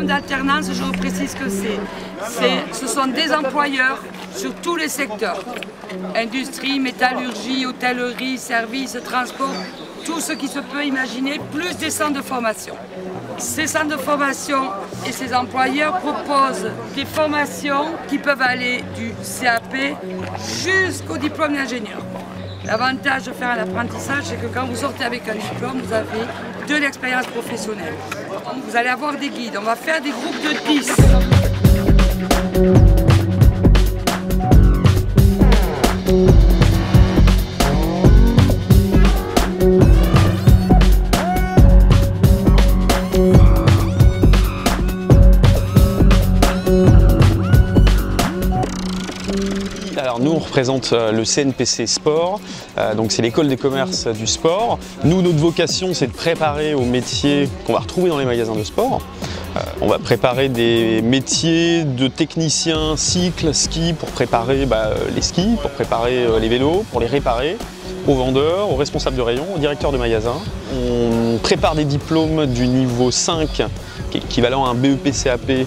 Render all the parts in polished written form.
diplôme d'alternance, je vous précise que ce sont des employeurs sur tous les secteurs. Industrie, métallurgie, hôtellerie, services, transport, tout ce qui se peut imaginer, plus des centres de formation. Ces centres de formation et ces employeurs proposent des formations qui peuvent aller du CAP jusqu'au diplôme d'ingénieur. L'avantage de faire un apprentissage, c'est que quand vous sortez avec un diplôme, vous avez de l'expérience professionnelle. Vous allez avoir des guides, on va faire des groupes de 10. Alors nous on représente le CNPC Sport, donc c'est l'école des commerces du sport. Nous notre vocation c'est de préparer aux métiers qu'on va retrouver dans les magasins de sport. On va préparer des métiers de techniciens cycle, ski pour préparer les skis, pour préparer les vélos, pour les réparer, aux vendeurs, aux responsables de rayon, aux directeurs de magasins. On prépare des diplômes du niveau 5 qui est équivalent à un BEP-CAP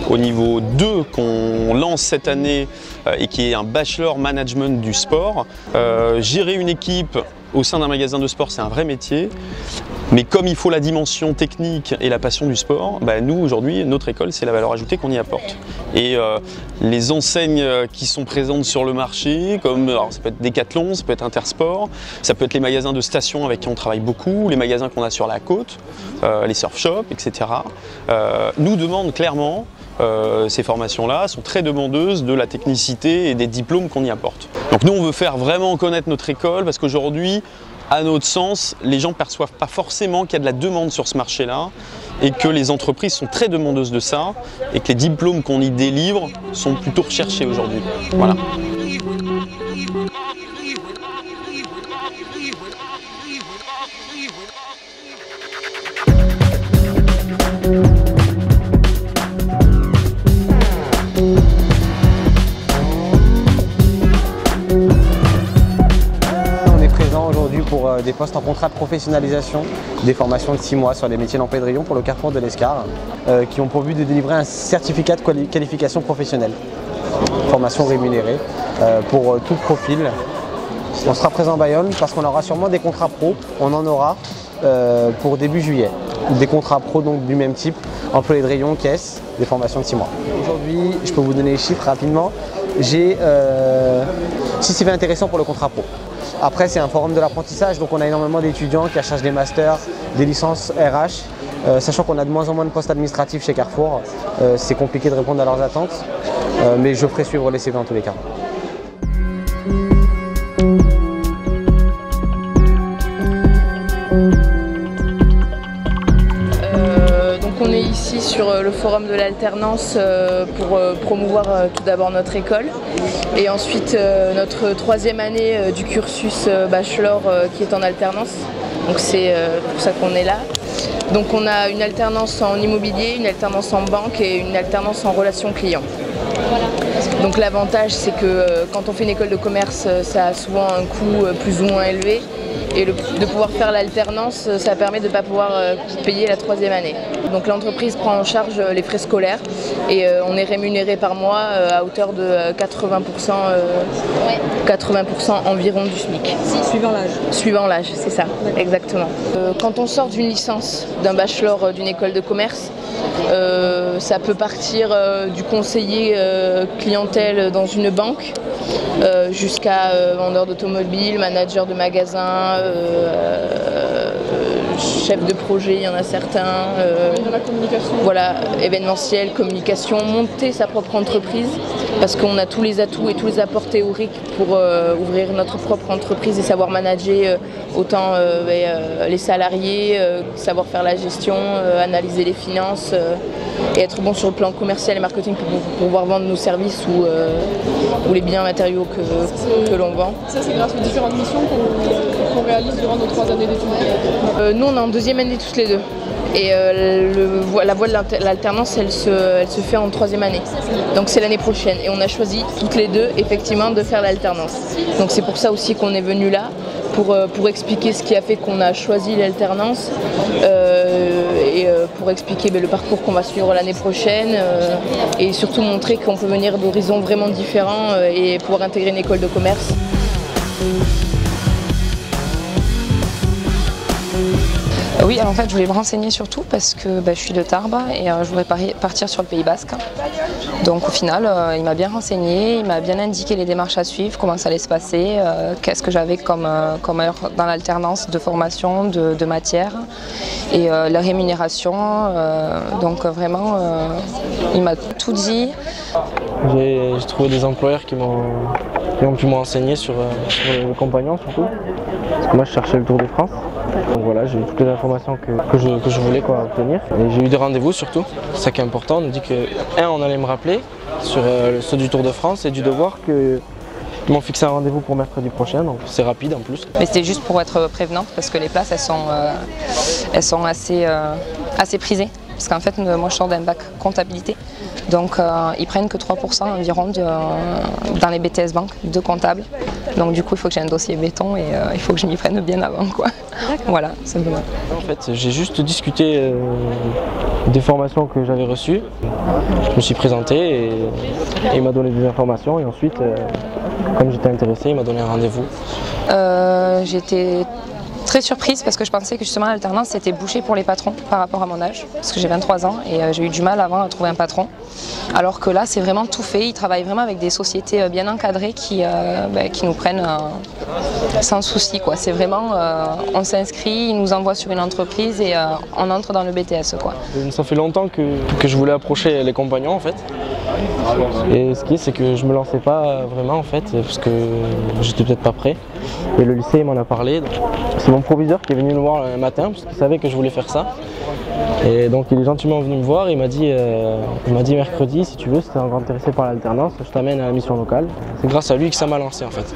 au niveau 2 qu'on lance cette année et qui est un bachelor management du sport. Gérer une équipe au sein d'un magasin de sport, c'est un vrai métier. Mais comme il faut la dimension technique et la passion du sport, nous aujourd'hui, notre école, c'est la valeur ajoutée qu'on y apporte. Et les enseignes qui sont présentes sur le marché, comme alors ça peut être Decathlon, ça peut être Intersport, ça peut être les magasins de station avec qui on travaille beaucoup, les magasins qu'on a sur la côte, les surf shops, etc. Nous demandent clairement, ces formations-là sont très demandeuses de la technicité et des diplômes qu'on y apporte. Donc nous, on veut faire vraiment connaître notre école parce qu'aujourd'hui, à notre sens, les gens ne perçoivent pas forcément qu'il y a de la demande sur ce marché-là et que les entreprises sont très demandeuses de ça et que les diplômes qu'on y délivre sont plutôt recherchés aujourd'hui. Voilà. Pour des postes en contrat de professionnalisation, des formations de 6 mois sur les métiers d'Ampédrion pour le Carrefour de l'Escar, qui ont pour but de délivrer un certificat de qualification professionnelle. Formation rémunérée pour tout profil. On sera présent à Bayonne parce qu'on aura sûrement des contrats pro, on en aura pour début juillet. Des contrats pro donc du même type, employé de rayon, caisse, des formations de 6 mois. Aujourd'hui, je peux vous donner les chiffres rapidement. J'ai 6 CV intéressants pour le contrat pro. Après, c'est un forum de l'apprentissage, donc on a énormément d'étudiants qui recherchent des masters, des licences RH, sachant qu'on a de moins en moins de postes administratifs chez Carrefour. C'est compliqué de répondre à leurs attentes, mais je ferai suivre les CV en tous les cas. On est ici sur le forum de l'alternance pour promouvoir tout d'abord notre école et ensuite notre 3e année du cursus bachelor qui est en alternance. Donc c'est pour ça qu'on est là. Donc on a une alternance en immobilier, une alternance en banque et une alternance en relations clients. Donc l'avantage c'est que quand on fait une école de commerce, ça a souvent un coût plus ou moins élevé. Et de pouvoir faire l'alternance, ça permet de ne pas pouvoir payer la 3e année. Donc l'entreprise prend en charge les frais scolaires et on est rémunéré par mois à hauteur de 80% environ du SMIC. Suivant l'âge. Suivant l'âge, c'est ça, exactement. Quand on sort d'une licence, d'un bachelor d'une école de commerce, ça peut partir du conseiller clientèle dans une banque jusqu'à vendeur d'automobile, manager de magasin, chef de projet, il y en a certains. Dans la communication. Voilà, événementiel, communication, monter sa propre entreprise parce qu'on a tous les atouts et tous les apports théoriques pour ouvrir notre propre entreprise et savoir manager autant les salariés, savoir faire la gestion, analyser les finances et être bon sur le plan commercial et marketing pour pouvoir vendre nos services ou les biens matériaux que l'on vend. Ça c'est grâce aux différentes missions qu'on réalise durant nos 3 années d'études. Nous on est en 2e année toutes les deux. Et la voie de l'alternance, elle se fait en 3e année. Donc c'est l'année prochaine. Et on a choisi toutes les deux, effectivement, de faire l'alternance. Donc c'est pour ça aussi qu'on est venu là, pour expliquer ce qui a fait qu'on a choisi l'alternance et pour expliquer le parcours qu'on va suivre l'année prochaine et surtout montrer qu'on peut venir d'horizons vraiment différents et pouvoir intégrer une école de commerce. Oui, alors en fait je voulais me renseigner surtout parce que je suis de Tarbes et je voudrais partir sur le Pays Basque. Donc au final il m'a bien renseigné, il m'a bien indiqué les démarches à suivre, comment ça allait se passer, qu'est-ce que j'avais comme heure dans l'alternance de formation, de matière et la rémunération. Donc vraiment il m'a tout dit. J'ai trouvé des employeurs qui ont pu me renseigner sur le compagnon surtout. Parce que moi je cherchais le Tour de France. Donc voilà, j'ai eu toutes les informations que je voulais obtenir. Et j'ai eu des rendez-vous surtout, c'est ça qui est important. On nous dit que, on allait me rappeler sur ceux du Tour de France et du devoir qu'ils m'ont fixé un rendez-vous pour mercredi prochain, donc c'est rapide en plus. Mais c'était juste pour être prévenante parce que les places elles sont assez prisées. Parce qu'en fait moi je sors d'un bac comptabilité. Donc ils prennent que 3% environ dans les BTS banques de comptables. Donc du coup il faut que j'ai un dossier béton et il faut que je m'y prenne bien avant quoi. Voilà, simplement. En fait j'ai juste discuté des formations que j'avais reçues. Je me suis présenté et il m'a donné des informations et ensuite comme j'étais intéressé il m'a donné un rendez-vous. J'étais très surprise parce que je pensais que justement l'alternance c'était bouché pour les patrons par rapport à mon âge, parce que j'ai 23 ans et j'ai eu du mal avant à trouver un patron. Alors que là c'est vraiment tout fait, ils travaillent vraiment avec des sociétés bien encadrées qui nous prennent sans souci quoi. C'est vraiment, on s'inscrit, ils nous envoient sur une entreprise et on entre dans le BTS quoi. Ça fait longtemps que je voulais approcher les compagnons en fait. Et ce qui est, c'est que je me lançais pas vraiment en fait, parce que j'étais peut-être pas prêt. Et le lycée m'en a parlé. C'est mon proviseur qui est venu me voir un matin, parce qu'il savait que je voulais faire ça. Et donc il est gentiment venu me voir, il m'a dit mercredi, si tu veux, si tu es encore intéressé par l'alternance, je t'amène à la mission locale. C'est grâce à lui que ça m'a lancé en fait.